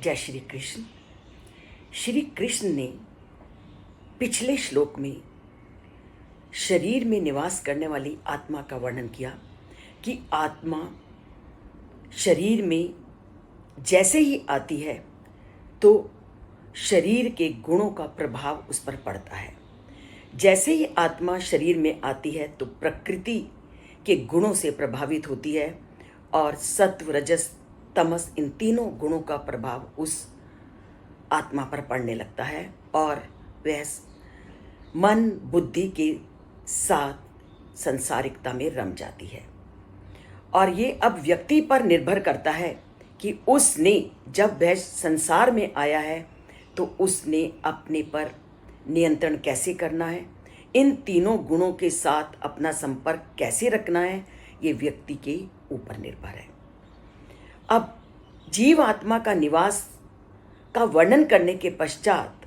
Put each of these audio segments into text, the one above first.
जय श्री कृष्ण। श्री कृष्ण ने पिछले श्लोक में शरीर में निवास करने वाली आत्मा का वर्णन किया कि आत्मा शरीर में जैसे ही आती है तो शरीर के गुणों का प्रभाव उस पर पड़ता है। जैसे ही आत्मा शरीर में आती है तो प्रकृति के गुणों से प्रभावित होती है और सत्व, रजस, तमस, इन तीनों गुणों का प्रभाव उस आत्मा पर पड़ने लगता है और वह मन बुद्धि के साथ संसारिकता में रम जाती है। और ये अब व्यक्ति पर निर्भर करता है कि उसने जब वह संसार में आया है तो उसने अपने पर नियंत्रण कैसे करना है, इन तीनों गुणों के साथ अपना संपर्क कैसे रखना है, ये व्यक्ति के ऊपर निर्भर है। अब जीव आत्मा का निवास का वर्णन करने के पश्चात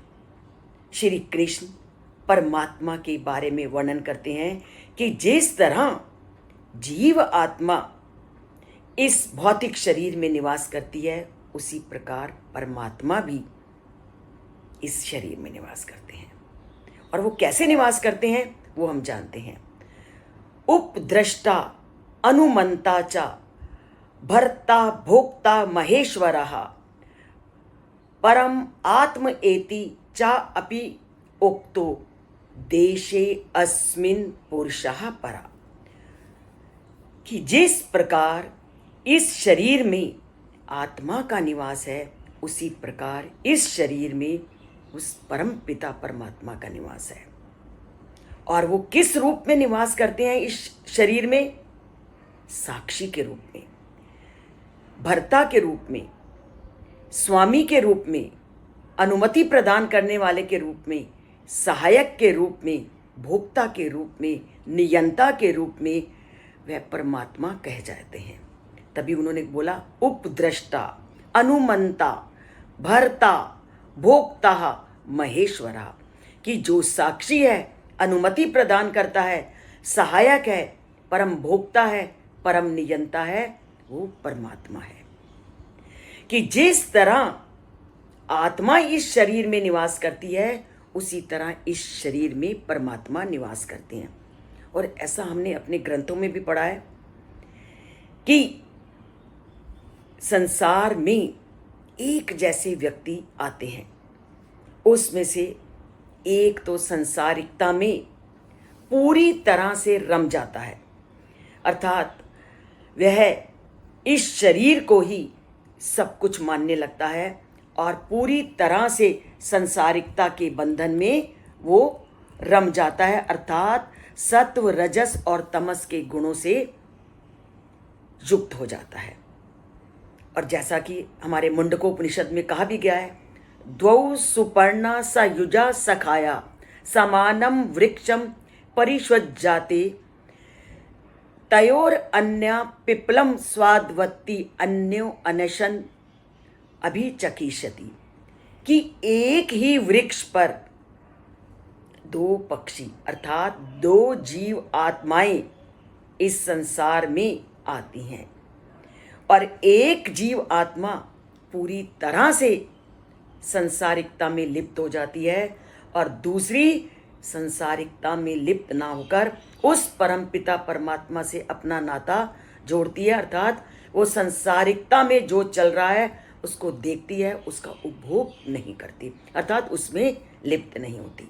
श्री कृष्ण परमात्मा के बारे में वर्णन करते हैं कि जिस तरह जीव आत्मा इस भौतिक शरीर में निवास करती है उसी प्रकार परमात्मा भी इस शरीर में निवास करते हैं। और वो कैसे निवास करते हैं वो हम जानते हैं। उपद्रष्टा अनुमंता च भर्ता भोक्ता महेश्वरः परम आत्म एति च अपि उक्तो देशे अस्मिन् पुरुषः परा। कि जिस प्रकार इस शरीर में आत्मा का निवास है उसी प्रकार इस शरीर में उस परम पिता परमात्मा का निवास है। और वो किस रूप में निवास करते हैं इस शरीर में? साक्षी के रूप में, भर्ता के रूप में, स्वामी के रूप में, अनुमति प्रदान करने वाले के रूप में, सहायक के रूप में, भोक्ता के रूप में, नियंता के रूप में वह परमात्मा कह जाते हैं। तभी उन्होंने बोला उपद्रष्टा अनुमंता भर्ता भोक्ता महेश्वरा, कि जो साक्षी है, अनुमति प्रदान करता है, सहायक है, परम भोक्ता है, परम नियंता है, वो परमात्मा है। कि जिस तरह आत्मा इस शरीर में निवास करती है उसी तरह इस शरीर में परमात्मा निवास करते हैं। और ऐसा हमने अपने ग्रंथों में भी पढ़ा है कि संसार में एक जैसे व्यक्ति आते हैं, उसमें से एक तो संसारिकता में पूरी तरह से रम जाता है, अर्थात वह इस शरीर को ही सब कुछ मानने लगता है और पूरी तरह से संसारिकता के बंधन में वो रम जाता है, अर्थात सत्व, रजस और तमस के गुणों से युक्त हो जाता है। और जैसा कि हमारे मुंडकोपनिषद में कहा भी गया है, द्वौ सुपर्णा सयुजा सखाया समानम वृक्षम परिष्वज्जाते तयोर अन्या पिप्लम स्वादवत्ती अन्यो अनशन अभिचकीषति। कि एक ही वृक्ष पर दो पक्षी अर्थात दो जीव आत्माएं इस संसार में आती हैं और एक जीव आत्मा पूरी तरह से संसारिकता में लिप्त हो जाती है और दूसरी संसारिकता में लिप्त ना होकर उस परम पिता परमात्मा से अपना नाता जोड़ती है, अर्थात वो संसारिकता में जो चल रहा है उसको देखती है, उसका उपभोग नहीं करती, अर्थात उसमें लिप्त नहीं होती।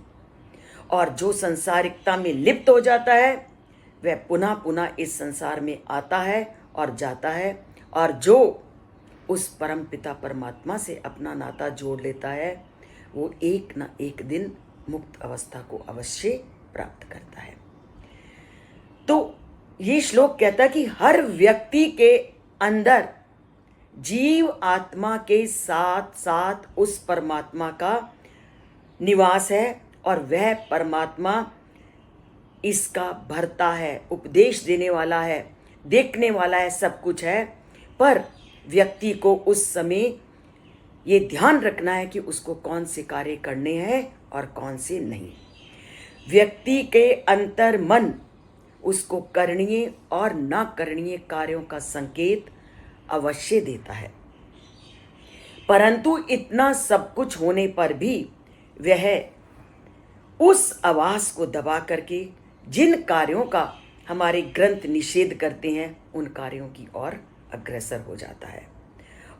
और जो संसारिकता में लिप्त हो जाता है वह पुनः पुनः इस संसार में आता है और जाता है, और जो उस परम पिता परमात्मा से अपना नाता जोड़ लेता है वो एक न एक दिन मुक्त अवस्था को अवश्य प्राप्त करता है। तो ये श्लोक कहता है कि हर व्यक्ति के अंदर जीव आत्मा के साथ साथ उस परमात्मा का निवास है और वह परमात्मा इसका भरता है, उपदेश देने वाला है, देखने वाला है, सब कुछ है। पर व्यक्ति को उस समय ये ध्यान रखना है कि उसको कौन से कार्य करने हैं और कौन से नहीं। व्यक्ति के अंतर मन उसको करणीय और न करणीय कार्यों का संकेत अवश्य देता है। परंतु इतना सब कुछ होने पर भी वह उस आवाज को दबा करके जिन कार्यों का हमारे ग्रंथ निषेध करते हैं उन कार्यों की ओर अग्रसर हो जाता है।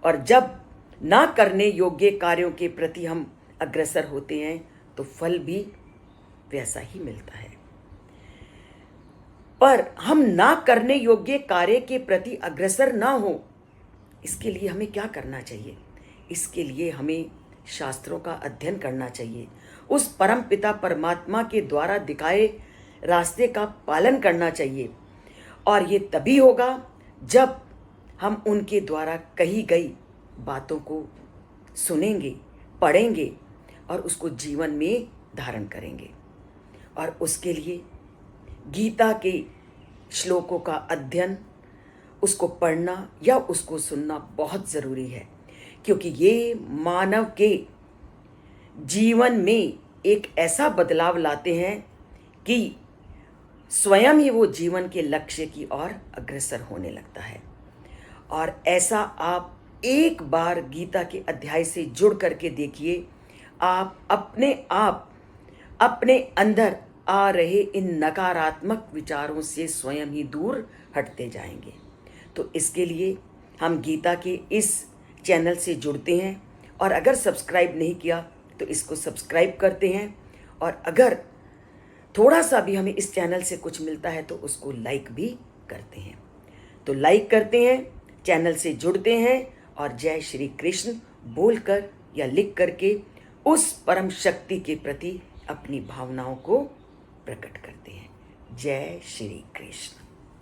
और जब ना करने योग्य कार्यों के प्रति हम अग्रसर होते हैं तो फल भी वैसा ही मिलता है। पर हम ना करने योग्य कार्य के प्रति अग्रसर ना हो, इसके लिए हमें क्या करना चाहिए? इसके लिए हमें शास्त्रों का अध्ययन करना चाहिए, उस परम पिता परमात्मा के द्वारा दिखाए रास्ते का पालन करना चाहिए। और ये तभी होगा जब हम उनके द्वारा कही गई बातों को सुनेंगे, पढ़ेंगे और उसको जीवन में धारण करेंगे। और उसके लिए गीता के श्लोकों का अध्ययन, उसको पढ़ना या उसको सुनना बहुत ज़रूरी है, क्योंकि ये मानव के जीवन में एक ऐसा बदलाव लाते हैं कि स्वयं ही वो जीवन के लक्ष्य की ओर अग्रसर होने लगता है। और ऐसा आप एक बार गीता के अध्याय से जुड़ करके देखिए, आप अपने अंदर आ रहे इन नकारात्मक विचारों से स्वयं ही दूर हटते जाएंगे। तो इसके लिए हम गीता के इस चैनल से जुड़ते हैं, और अगर सब्सक्राइब नहीं किया तो इसको सब्सक्राइब करते हैं, और अगर थोड़ा सा भी हमें इस चैनल से कुछ मिलता है तो उसको लाइक भी करते हैं। तो लाइक करते हैं, चैनल से जुड़ते हैं और जय श्री कृष्ण बोलकर या लिख करके उस परम शक्ति के प्रति अपनी भावनाओं को प्रकट करते हैं। जय श्री कृष्ण।